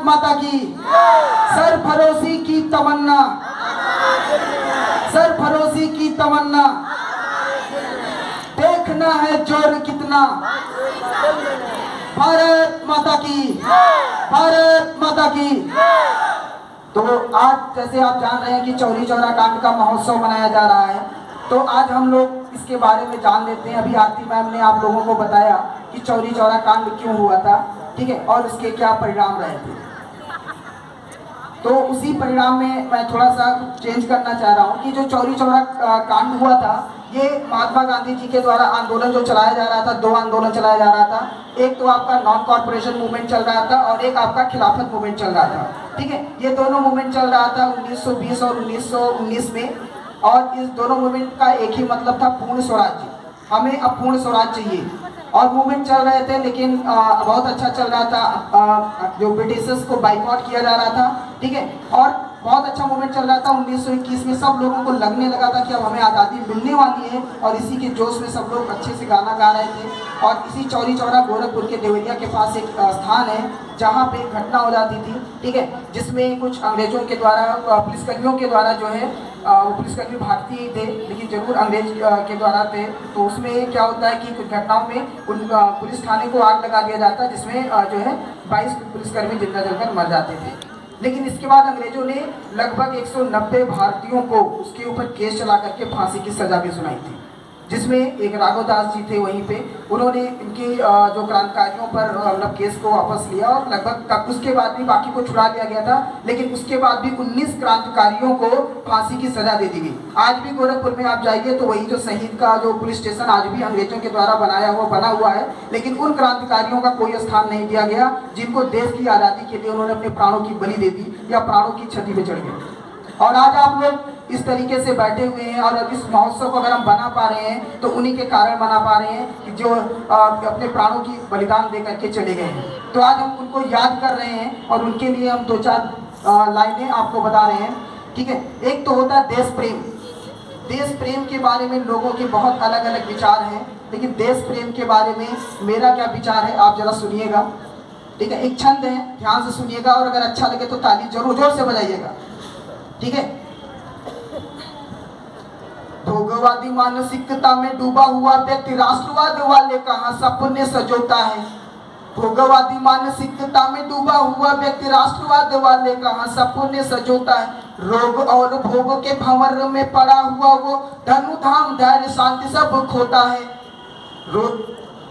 माता की, सरफरोशी की तमन्ना, सरफरोशी की तमन्ना, देखना है जोर कितना, भारत माता की, भारत माता की। तो आज जैसे आप जान रहे हैं कि चौरी चौरा कांड का महोत्सव मनाया जा रहा है, तो आज हम लोग इसके बारे में जान लेते हैं। अभी आरती मैम ने आप लोगों को बताया कि चौरी चौरा कांड क्यों हुआ था, ठीक है, और उसके क्या परिणाम रहे थे। तो उसी परिणाम में मैं थोड़ा सा चेंज करना चाह रहा हूँ कि जो चौरी चौरा कांड हुआ था, ये महात्मा गांधी जी के द्वारा आंदोलन जो चलाया जा रहा था, दो आंदोलन चलाया जा रहा था। एक तो आपका नॉन कॉर्पोरेशन मूवमेंट चल रहा था और एक आपका खिलाफत मूवमेंट चल रहा था, ठीक है। ये दोनों मूवमेंट चल रहा था 1920 और 1919 में, और इस दोनों मूवमेंट का एक ही मतलब था, पूर्ण स्वराज्य। हमें अब पूर्ण स्वराज चाहिए। और मूवमेंट चल रहे थे, लेकिन बहुत अच्छा चल रहा था। जो ब्रिटिशर्स को बाइकआउट किया जा रहा था, ठीक है, और बहुत अच्छा मूवमेंट चल रहा था। 1921 में सब लोगों को लगने लगा था कि अब हमें आज़ादी मिलने वाली है, और इसी के जोश में सब लोग अच्छे से गाना गा रहे थे। और इसी चौरी चौरा गोरखपुर के देवरिया के पास एक स्थान है जहाँ पे घटना हो जाती थी, ठीक है, जिसमें कुछ अंग्रेजों के द्वारा, पुलिसकर्मियों के द्वारा जो है, वो पुलिसकर्मी भारतीय ही थे लेकिन जरूर अंग्रेज के द्वारा थे। तो उसमें क्या होता है कि कुछ घटनाओं में उन पुलिस थाने को आग लगा दिया जाता है, जिसमें जो है 22 पुलिसकर्मी जिंदा जलकर मर जाते थे। लेकिन इसके बाद अंग्रेजों ने लगभग 190 भारतीयों को उसके ऊपर केस चला करके फांसी की सजा भी सुनाई थी, जिसमें एक राघव दास जी थे वहीं पे। उन्होंने इनकी जो क्रांतिकारियों पर मतलब केस को वापस लिया, और लगभग उसके बाद भी बाकी को छुड़ा दिया गया था। लेकिन उसके बाद भी 19 क्रांतिकारियों को फांसी की सजा दे दी गई। आज भी गोरखपुर में आप जाइए तो वही जो शहीद का जो पुलिस स्टेशन आज भी अंग्रेजों के द्वारा बना हुआ है, लेकिन उन क्रांतिकारियों का कोई स्थान नहीं दिया गया जिनको देश की आज़ादी के लिए उन्होंने अपने प्राणों की बलि दे दी या प्राणों की क्षति में चढ़ गए। और आज आप लोग इस तरीके से बैठे हुए हैं, और इस महोत्सव को अगर हम बना पा रहे हैं तो उन्हीं के कारण बना पा रहे हैं कि जो अपने प्राणों की बलिदान दे करके चले गए हैं। तो आज हम उनको याद कर रहे हैं, और उनके लिए हम 2-4 लाइनें आपको बता रहे हैं, ठीक है। एक तो होता है देश प्रेम। देश प्रेम के बारे में लोगों के बहुत अलग अलग विचार हैं, लेकिन देश प्रेम के बारे में मेरा क्या विचार है आप जरा सुनिएगा, ठीक है। एक छंद है, ध्यान से सुनिएगा, और अगर अच्छा लगे तो ताली जरूर जोर से बजाइएगा, ठीक है। भोगवादी मानसिकता में डूबा हुआ व्यक्ति राष्ट्रवाद वाले कहाँ सपने सजोता है। भोगवादी मानसिकता में डूबा हुआ व्यक्ति राष्ट्रवाद वाले कहाँ सपने सजोता है। रोग और भोग के भंवर में पड़ा हुआ वो धनु धाम धैर्य शांति सब खोता है।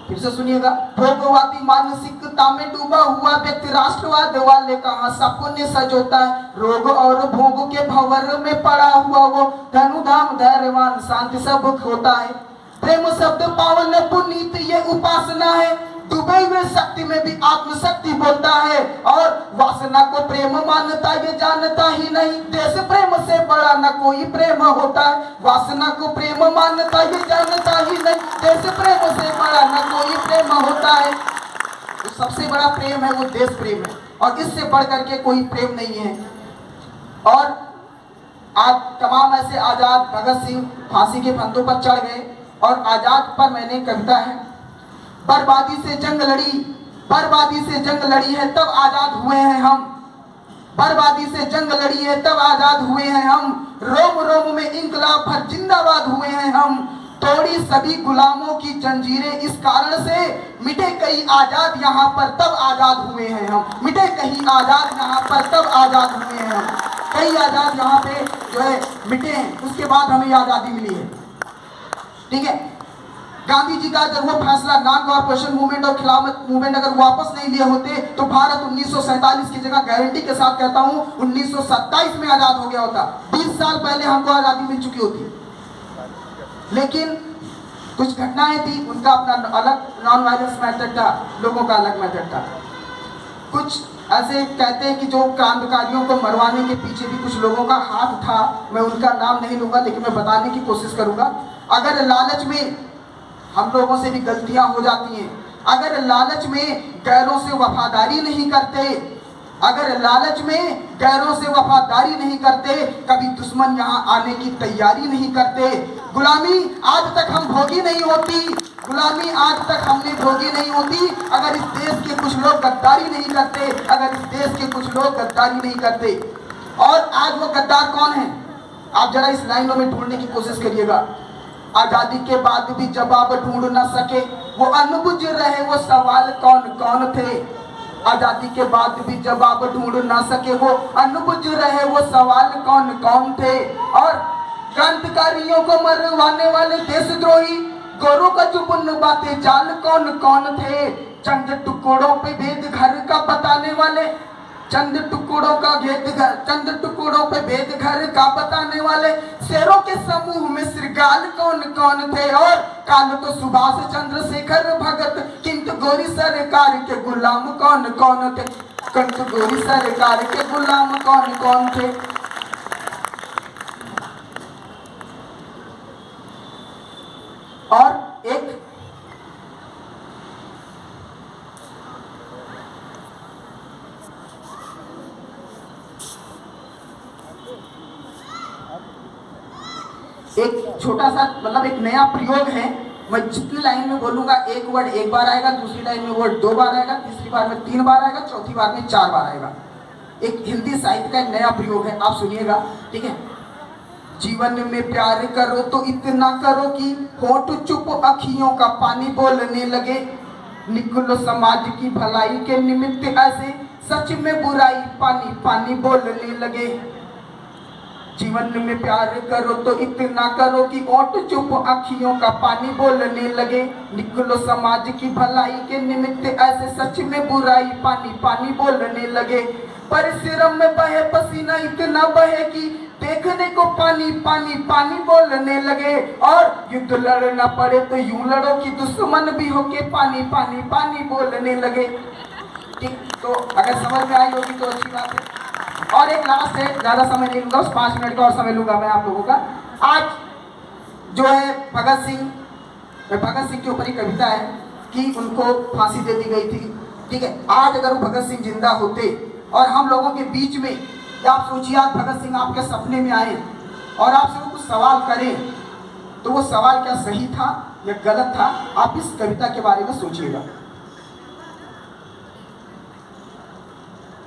फिर से सुनिएगा, भोगवादी मानसिकता में डूबा हुआ व्यक्ति राष्ट्रवाद वाले कहाँ सपने सजोता है। रोग और भोग के भंवर में पड़ा हुआ वो धनु धाम धैर्यवान शांति सब खोता है। प्रेम शब्द पावन पुनीत ये उपासना है, डूबे हुए शक्ति में भी आत्मशक्ति बोलता है। और वासना को प्रेम मानता ये जानता ही नहीं, देश प्रेम से बड़ा न कोई प्रेम होता है। वासना को प्रेम मानता ये जानता ही नहीं, देश प्रेम से बड़ा न कोई प्रेम होता है। तो सबसे बड़ा प्रेम है वो देश प्रेम है, और इससे बढ़ करके कोई प्रेम नहीं है। और आज तमाम ऐसे आजाद, भगत सिंह फांसी के फंदों पर चढ़ गए, और आजाद पर मैंने कविता है, बर्बादी से जंग लड़ी, बर्बादी से जंग लड़ी है तब आजाद हुए हैं हम। बर्बादी से जंग लड़ी है तब आजाद हुए हैं हम। रोम रोम में इंकलाब भर जिंदाबाद हुए हैं हम। तोड़ी सभी गुलामों की जंजीरें इस कारण से, मिटे कई आजाद यहाँ पर तब आजाद हुए हैं हम। मिटे कई आजाद यहाँ पर तब आजाद हुए हैं हम। कई आजाद यहाँ पे जो है मिटे हैं, उसके बाद हमें आजादी मिली है, ठीक है। गांधी जी का अगर वो फैसला नॉन कॉर्पोरेशन मूवमेंट और खिलाफत मूवमेंट अगर वापस नहीं लिए होते तो भारत 1947 की जगह गारंटी के साथ कहता हूं 1927 में आजाद हो गया होता। 20 साल पहले हमको आजादी मिल चुकी होती। लेकिन कुछ घटनाएं थी, उनका अपना अलग नॉन वायलेंस मेथड था, लोगों का अलग मेथड था। कुछ ऐसे कहते हैं कि जो क्रांतिकारियों को मरवाने के पीछे भी कुछ लोगों का हाथ था। मैं उनका नाम नहीं लूंगा, लेकिन मैं बताने की कोशिश करूंगा। अगर लालच में हम लोगों से भी गलतियां हो जाती हैं, अगर लालच में गैरों से वफादारी नहीं करते, अगर लालच में गैरों से वफादारी नहीं करते, कभी दुश्मन यहाँ आने की तैयारी नहीं करते। गुलामी आज तक हम भोगी नहीं होती, गुलामी आज तक हमने भोगी नहीं होती अगर इस देश के कुछ लोग गद्दारी नहीं करते, अगर इस देश के कुछ लोग गद्दारी नहीं करते। और आज वो गद्दार कौन है, आप जरा इस लाइनों में ढूंढने की कोशिश करिएगा। आजादी के बाद भी जवाब ढूंढ न सके वो अनबुझ रहे वो सवाल कौन कौन थे। आजादी के बाद भी जवाब ढूंढ न सके वो अनबुझ रहे वो सवाल कौन कौन थे। और क्रांतिकारियों को मरवाने वाले देशद्रोही गोरों का चुपन बातें जाल कौन कौन थे। चंद टुकड़ों पे भेद घर का बताने वाले, चंद टुकड़ों पे भेद घर का बताने वाले शेरों के समूह में श्रृगाल कौन कौन थे। और काल तो सुभाष चंद्र शेखर भगत, किंतु गोरी सरकार के गुलाम कौन कौन थे, किंतु गोरी सरकार के गुलाम कौन कौन थे। और एक छोटा सा मतलब एक नया प्रयोग है। मैं जितनी लाइन में बोलूंगा एक वर्ड एक बार आएगा, दूसरी लाइन में वर्ड 2 बार आएगा, तीसरी बार में 3 बार आएगा, चौथी बार में 4 बार आएगा। एक हिंदी साहित्य का एक नया प्रयोग है, आप सुनिएगा, ठीक है। जीवन में प्यार करो तो इतना करो कि होठ चुप अखियों का पानी बोलने लगे। निकलो समाज की भलाई के निमित्त ऐसे सच में बुराई पानी पानी बोलने लगे। जीवन में प्यार करो तो इतना करो कि ओट चुप अखियों का पानी बोलने लगे। निकलो समाज की भलाई के निमित्त ऐसे सच में बुराई पानी पानी बोलने लगे। परिश्रम में बहे पसीना इतना बहे कि देखने को पानी पानी पानी बोलने लगे। और युद्ध लड़ना पड़े तो यूं लड़ो कि दुश्मन भी होके पानी पानी पानी बोलने लगे। ठीक, तो अगर समझ में आई होगी तो अच्छी बात है। और एक लास्ट है, ज्यादा समय नहीं लूंगा, 5 मिनट का और समय लूंगा मैं आप लोगों का। आज जो है भगत सिंह के ऊपर ही कविता है कि उनको फांसी दे दी गई थी, ठीक है। आज अगर वो भगत सिंह जिंदा होते और हम लोगों के बीच में, या आप सोचिए आज भगत सिंह आपके सपने में आए और आपसे वो कुछ सवाल करें, तो वो सवाल क्या सही था या गलत था, आप इस कविता के बारे में सोचिएगा।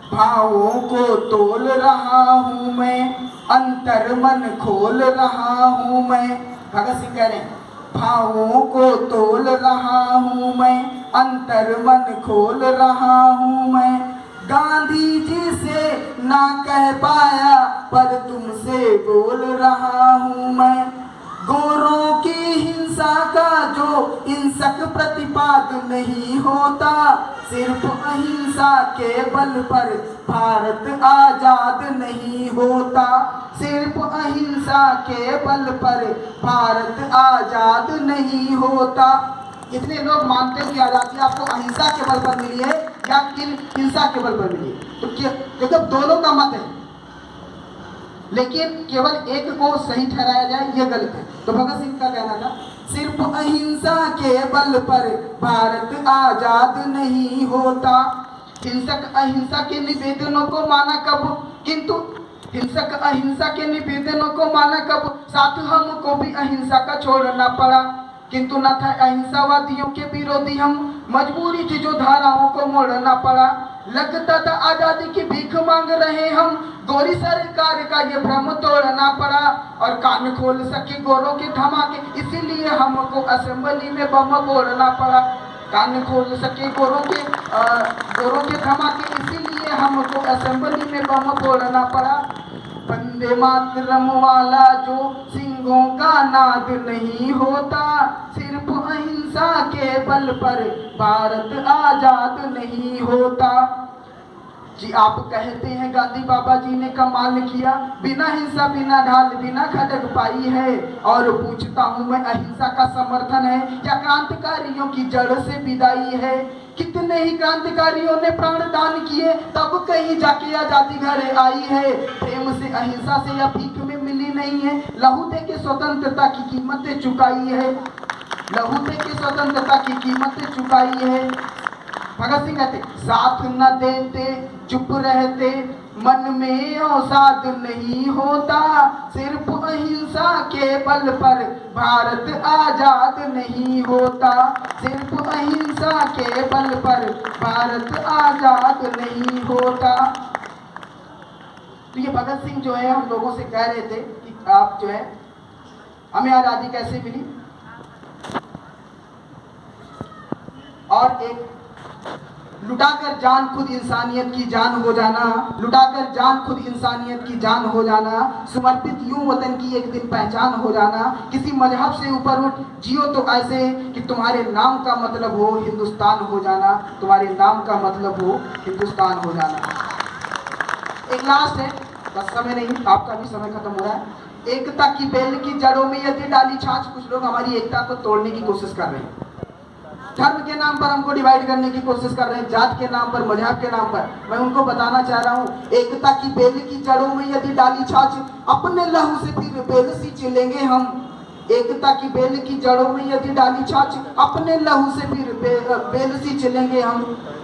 भावों को तोल रहा हूँ मैं, अंतर मन खोल रहा हूँ मैं। भगत सिंह कह रहे हैं, भावों को तोल रहा हूँ मैं, अंतर मन खोल रहा हूँ मैं। गांधी जी से ना कह पाया पर तुमसे बोल रहा हूँ मैं। गोरों की हिंसा का जो हिंसक प्रतिपाद नहीं होता, सिर्फ अहिंसा के बल पर भारत आजाद नहीं होता। सिर्फ अहिंसा के बल पर भारत आजाद नहीं होता। कितने लोग मानते हैं कि आजादी आपको अहिंसा के बल पर मिली है या हिंसा के बल पर मिली है? तो क्योंकि दोनों का मत है, लेकिन केवल एक को सही ठहराया जाए ये गलत है। तो भगत सिंह का कहना था, सिर्फ अहिंसा के बल पर भारत आजाद नहीं होता। हिंसक अहिंसा के निवेदनों को माना कब, किंतु हिंसक अहिंसा के निवेदनों को माना कब, साथ हमको भी अहिंसा का छोड़ना पड़ा। किंतु न था अहिंसावादियों के विरोधी हम, मजबूरी थी जो धाराओं को मोड़ना पड़ा। लगता था आजादी की भीख मांग रहे हम, गोरी सरकार का ये भ्रम तोड़ना पड़ा। और कान खोल सके गोरों के धमाके, इसीलिए हमको असेंबली में बम फोड़ना पड़ा। कान खोल सके गोरों के धमाके, इसीलिए हमको असेंबली में बम फोड़ना पड़ा। वंदे मातरम वाला जो सिंहों का नाद नहीं होता, सिर्फ अहिंसा के बल पर भारत आजाद नहीं होता। जी आप कहते हैं गांधी बाबा जी ने कमाल किया, बिना हिंसा बिना ढाल बिना खड़ग पाई है। और पूछता हूँ मैं, अहिंसा का समर्थन है या क्रांतिकारियों की जड़ से विदाई है? कितने ही क्रांतिकारियों ने प्राण दान किए, तब कहीं जाके आजादी घर आई है। प्रेम से अहिंसा से या भीख में मिली नहीं है, लहू दे के स्वतंत्रता की कीमतें चुकाई है। लहू दे के स्वतंत्रता की कीमतें चुकाई है। भगत सिंह कहते, साथ न देते चुप रहते मन में अवसाद नहीं होता, सिर्फ अहिंसा के बल पर भारत आजाद नहीं होता, सिर्फ अहिंसा के बल पर भारत आजाद नहीं होता। तो ये भगत सिंह जो है हम लोगों से कह रहे थे कि आप जो है हमें आजादी कैसे मिली। और एक लुटाकर जान खुद इंसानियत की जान हो जाना, लुटाकर जान खुद इंसानियत की जान हो जाना, समर्पित यूं वतन की एक दिन पहचान हो जाना, किसी मजहब से ऊपर उठ जियो तो ऐसे कि तुम्हारे नाम का मतलब हो हिंदुस्तान हो जाना, तुम्हारे नाम का मतलब हो हिंदुस्तान हो जाना। एक लास्ट है, बस समय नहीं, आपका भी समय खत्म हो रहा है। एकता की बेल की जड़ों में यदि डाली छाछ, कुछ लोग हमारी एकता को तोड़ने की कोशिश कर रहे हैं, धर्म के नाम पर हमको डिवाइड करने की कोशिश कर रहे हैं, जात के नाम पर, मजहब के नाम पर। मैं उनको बताना चाह रहा हूँ, एकता की बेल की जड़ों में यदि डाली छाछ, अपने लहू से फिर बेल सी चिलेंगे हम। एकता की बेल की जड़ों में यदि डाली छाछ, अपने लहू से फिर बेल सी चिलेंगे हम।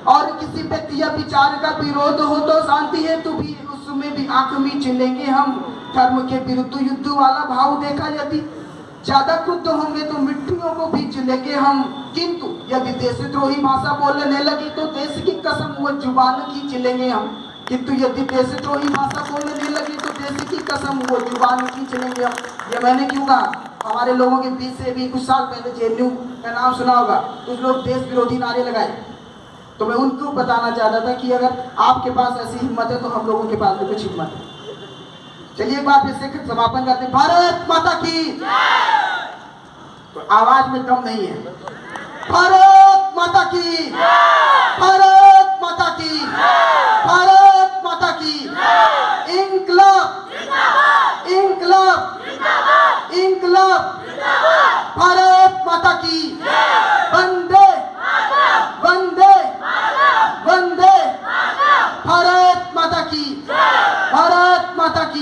और किसी व्यक्ति या विचार का विरोध हो तो शांति है तो भी उसमें भी आंख में चिलेंगे हम। धर्म के विरुद्ध युद्ध वाला भाव देखा यदि ज्यादा क्रुद्ध होंगे तो मिट्टियों को भी चिलेंगे हम। किंतु यदि देशद्रोही भाषा बोलने लगे तो देश की कसम वो जुबान की चिलेंगे हम। किंतु यदि देशद्रोही भाषा बोलने लगे तो देश की कसम वो जुबान की चिलेंगे हम। ये मैंने क्यों कहा, हमारे लोगों के बीच से भी कुछ साल पहले जेएनयू का नाम सुना होगा, कुछ लोग देश विरोधी नारे लगाए। तो मैं उनको बताना चाहता था कि अगर आपके पास ऐसी हिम्मत है तो हम लोगों के पास भी कुछ हिम्मत है। चलिए एक बार फिर से समापन करते हैं, भारत माता की। तो आवाज में दम नहीं है। भारत माता की, भारत माता की, भारत माता की। इंकलाब, इंकलाब, इंकलाब। भारत माता की। वंदे, वंदे, वंदे। भारत माता की, भारत माता की।